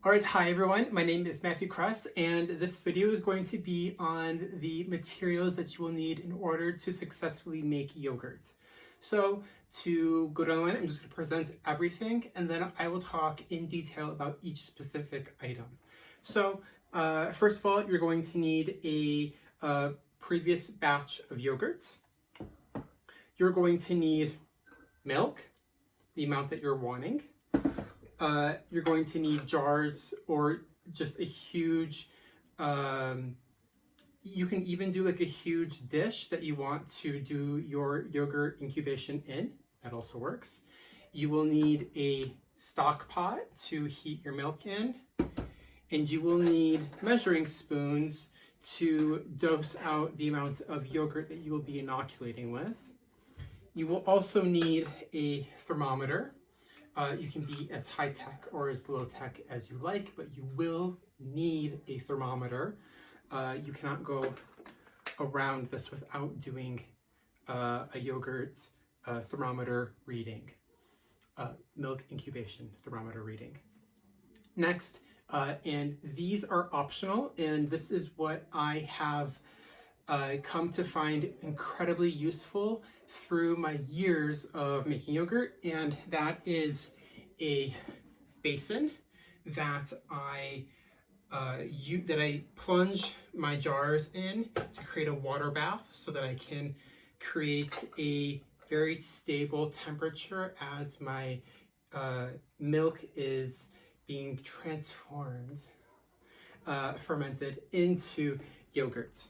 Alright, hi everyone, my name is Matthew Cress and this video is going to be on the materials that you will need in order to successfully make yogurt. So to go down the line, I'm just going to present everything and then I will talk in detail about each specific item. So first of all, you're going to need a previous batch of yogurt. You're going to need milk, the amount that you're wanting. You're going to need jars or just a huge, you can even do like a huge dish that you want to do your yogurt incubation in. That also works. You will need a stock pot to heat your milk in, and you will need measuring spoons to dose out the amount of yogurt that you will be inoculating with. You will also need a thermometer. You can be as high-tech or as low-tech as you like, but you will need a thermometer. You cannot go around this without doing a yogurt thermometer reading, milk incubation thermometer reading. Next, and these are optional, and this is what I have come to find incredibly useful through my years of making yogurt, and that is a basin that I plunge my jars in to create a water bath so that I can create a very stable temperature as my milk is being transformed, fermented into yogurt.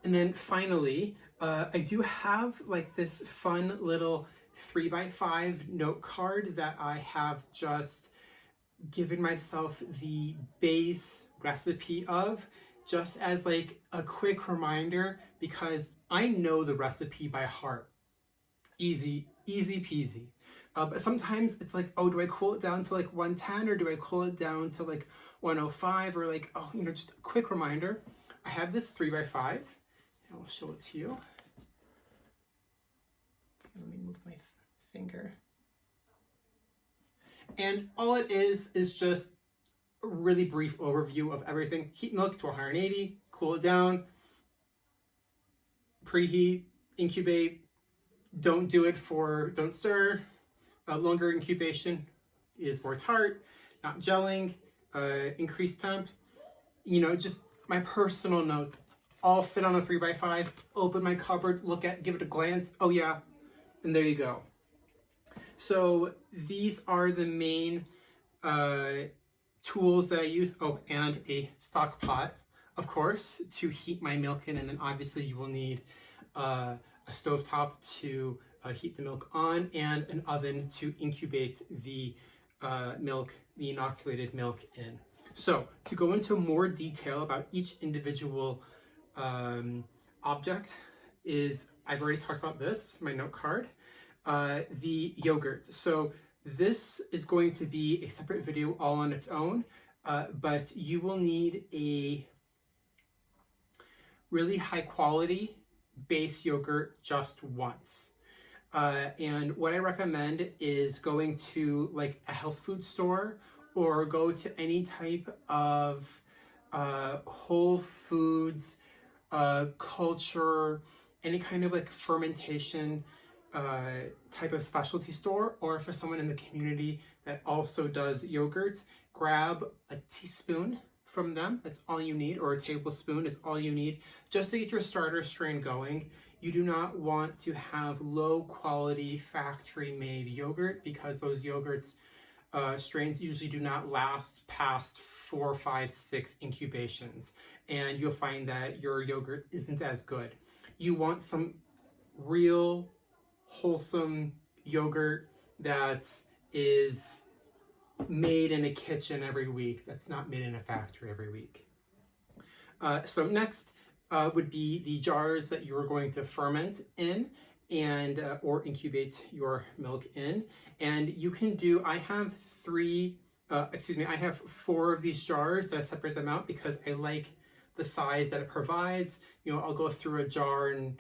And then finally, I do have like this fun little 3x5 note card that I have just given myself the base recipe of, just as like a quick reminder, because I know the recipe by heart. Easy peasy. But sometimes it's like, oh, do I cool it down to like 110 or do I cool it down to like 105 or like, oh, just a quick reminder. I have this 3x5. I'll show it to you. Let me move my finger. And all it is just a really brief overview of everything. Heat milk to 180, cool it down, preheat, incubate, don't stir. Longer incubation is more tart, not gelling, increased temp. Just my personal notes. All fit on a 3x5, open my cupboard, give it a glance, oh yeah, and there you go. So these are the main tools that I use. Oh, and a stock pot, of course, to heat my milk in, and then obviously you will need a stovetop to heat the milk on, and an oven to incubate the milk, the inoculated milk in. So to go into more detail about each individual object is, I've already talked about this, my note card, the yogurt. So this is going to be a separate video all on its own, but you will need a really high quality base yogurt just once. And what I recommend is going to like a health food store or go to any type of whole foods, culture, any kind of like fermentation type of specialty store, or for someone in the community that also does yogurts, grab a teaspoon from them. That's all you need, or a tablespoon is all you need just to get your starter strain going. You do not want to have low quality factory made yogurt, because those yogurts strains usually do not last past 4, 5, 6 incubations, and you'll find that your yogurt isn't as good. You want some real wholesome yogurt that is made in a kitchen every week, that's not made in a factory every week. So next would be the jars that you are going to ferment in and or incubate your milk in. And you can do, I have 4 of these jars that I separate them out because I like the size that it provides. I'll go through a jar in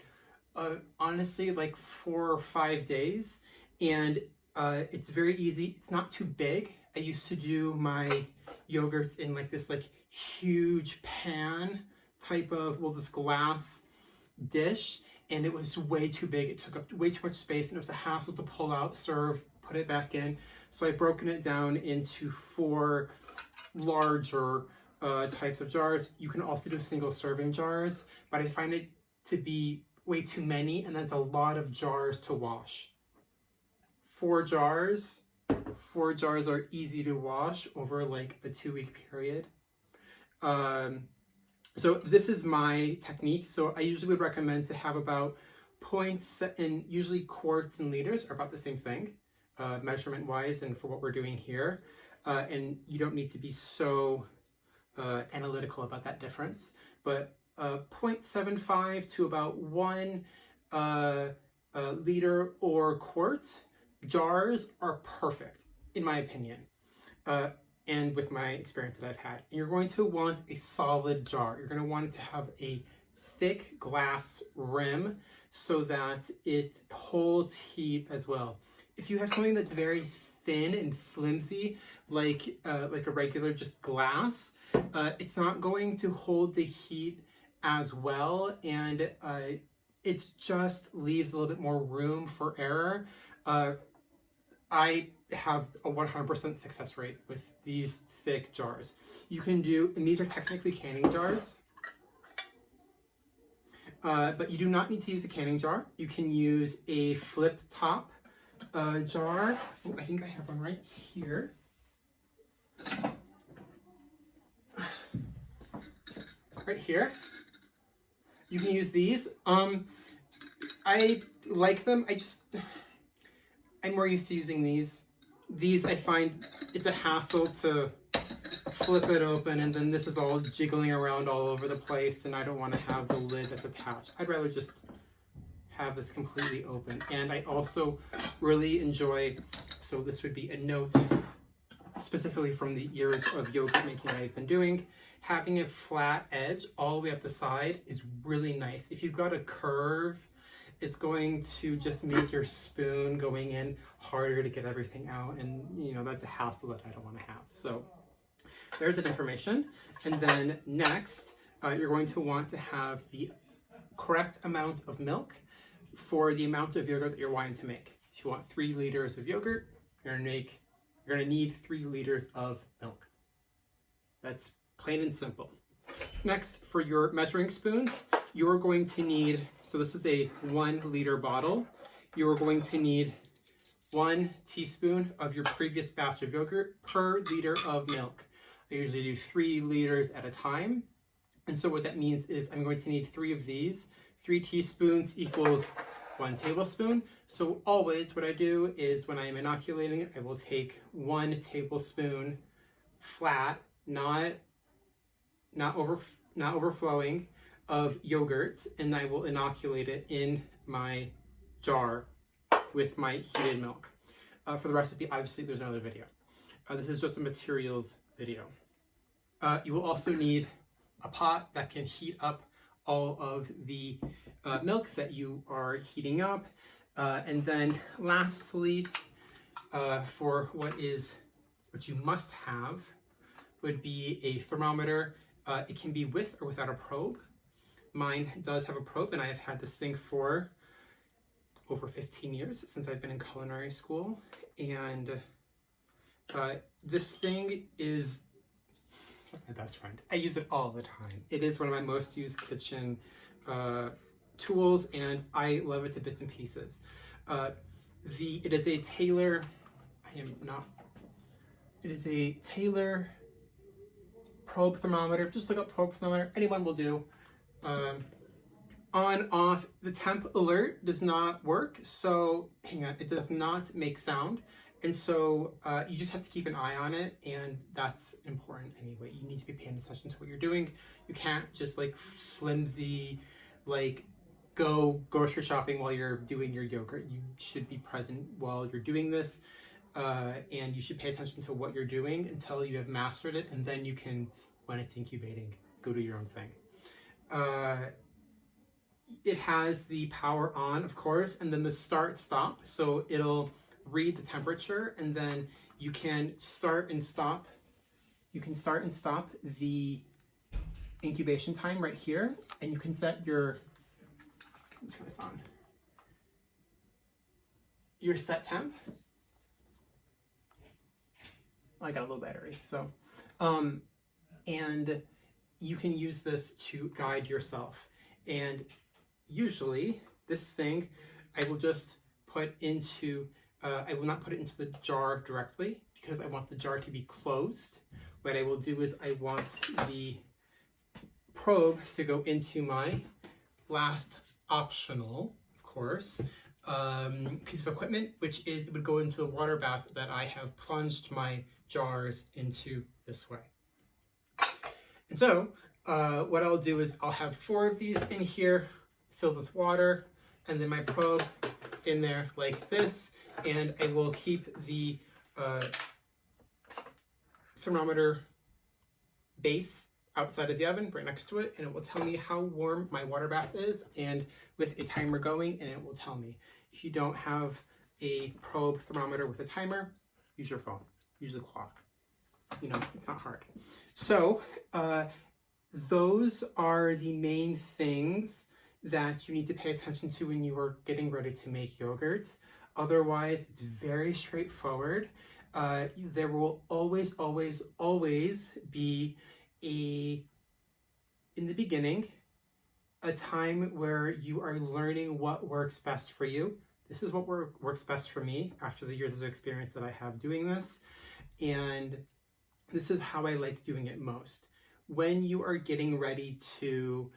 honestly like 4 or 5 days, and it's very easy. It's not too big. I used to do my yogurts in like this like huge pan type of, well, this glass dish, and it was way too big. It took up way too much space, and it was a hassle to pull out, serve, put it back in. So I've broken it down into 4 larger types of jars. You can also do single serving jars, but I find it to be way too many, and that's a lot of jars to wash. 4 jars are easy to wash over like a 2-week period. So this is my technique. So I usually would recommend to have about points, and usually quarts and liters are about the same thing, measurement wise, and for what we're doing here. And you don't need to be so analytical about that difference, but 0.75 to about 1 liter or quart jars are perfect, in my opinion, and with my experience that I've had. And you're going to want a solid jar. You're going to want it to have a thick glass rim so that it holds heat as well. If you have something that's very thin and flimsy, like a regular just glass, it's not going to hold the heat as well, and it just leaves a little bit more room for error. I have a 100% success rate with these thick jars. You can do, and these are technically canning jars, but you do not need to use a canning jar. You can use a flip top jar. Oh, I think I have one right here. Right here. You can use these. I like them. I'm more used to using these. These, I find it's a hassle to flip it open, and then this is all jiggling around all over the place, and I don't want to have the lid that's attached. I'd rather just have this completely open. And I also really enjoy, so this would be a note specifically from the years of yogurt making I've been doing, having a flat edge all the way up the side is really nice. If you've got a curve, it's going to just make your spoon going in harder to get everything out, and you know, that's a hassle that I don't want to have. So there's that information. And then next, you're going to want to have the correct amount of milk for the amount of yogurt that you're wanting to make. If you want 3 liters of yogurt, you're gonna need 3 liters of milk. That's plain and simple. Next, for your measuring spoons, you're going to need, so this is a 1 liter bottle. You're going to need 1 teaspoon of your previous batch of yogurt per liter of milk. I usually do 3 liters at a time. And so what that means is I'm going to need 3 of these. 3 teaspoons equals 1 tablespoon. So always what I do is when I am inoculating it, I will take 1 tablespoon flat, not overflowing, of yogurt, and I will inoculate it in my jar with my heated milk. For the recipe, obviously there's another video. This is just a materials video. You will also need a pot that can heat up all of the milk that you are heating up. And then lastly, for what you must have would be a thermometer. It can be with or without a probe. Mine does have a probe, and I have had this thing for over 15 years, since I've been in culinary school. And this thing is my best friend. I use it all the time. It is one of my most used kitchen tools, and I love it to bits and pieces. It is a Taylor, it is a Taylor probe thermometer. Just look up probe thermometer, anyone will do. On, off, the temp alert does not work, so hang on, it does not make sound. And so you just have to keep an eye on it, and that's important anyway. You need to be paying attention to what you're doing. You can't just like flimsy, like go grocery shopping while you're doing your yogurt. You should be present while you're doing this, and you should pay attention to what you're doing until you have mastered it, and then you can, when it's incubating, go do your own thing. It has the power on, of course, and then the start stop, so it'll read the temperature, and then You can start and stop. You can start and stop the incubation time right here, and you can set your, let me turn this on, your set temp. I got a low battery, so, and you can use this to guide yourself. And usually this thing, I will just put into, I will not put it into the jar directly because I want the jar to be closed. What I will do is I want the probe to go into my last optional, of course, piece of equipment, which is it would go into the water bath that I have plunged my jars into this way. And so what I'll do is I'll have 4 of these in here filled with water, and then my probe in there like this, and I will keep the thermometer base outside of the oven right next to it, and it will tell me how warm my water bath is, and with a timer going, and it will tell me. If you don't have a probe thermometer with a timer, use your phone, use a clock. You know, it's not hard. So those are the main things that you need to pay attention to when you are getting ready to make yogurt. Otherwise, it's very straightforward. There will always, always, always be in the beginning, a time where you are learning what works best for you. This is what works best for me after the years of experience that I have doing this. And this is how I like doing it most. When you are getting ready to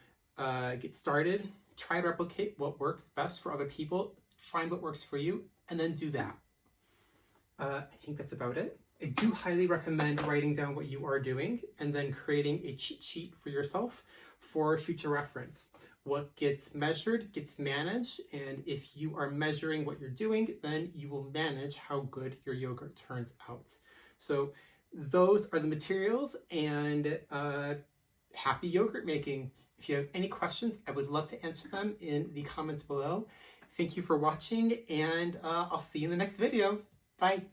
get started, try to replicate what works best for other people, find what works for you, and then do that. I think that's about it. I do highly recommend writing down what you are doing and then creating a cheat sheet for yourself for future reference. What gets measured gets managed, and if you are measuring what you're doing, then you will manage how good your yogurt turns out. So those are the materials, and happy yogurt making. If you have any questions, I would love to answer them in the comments below. Thank you for watching, and I'll see you in the next video. Bye.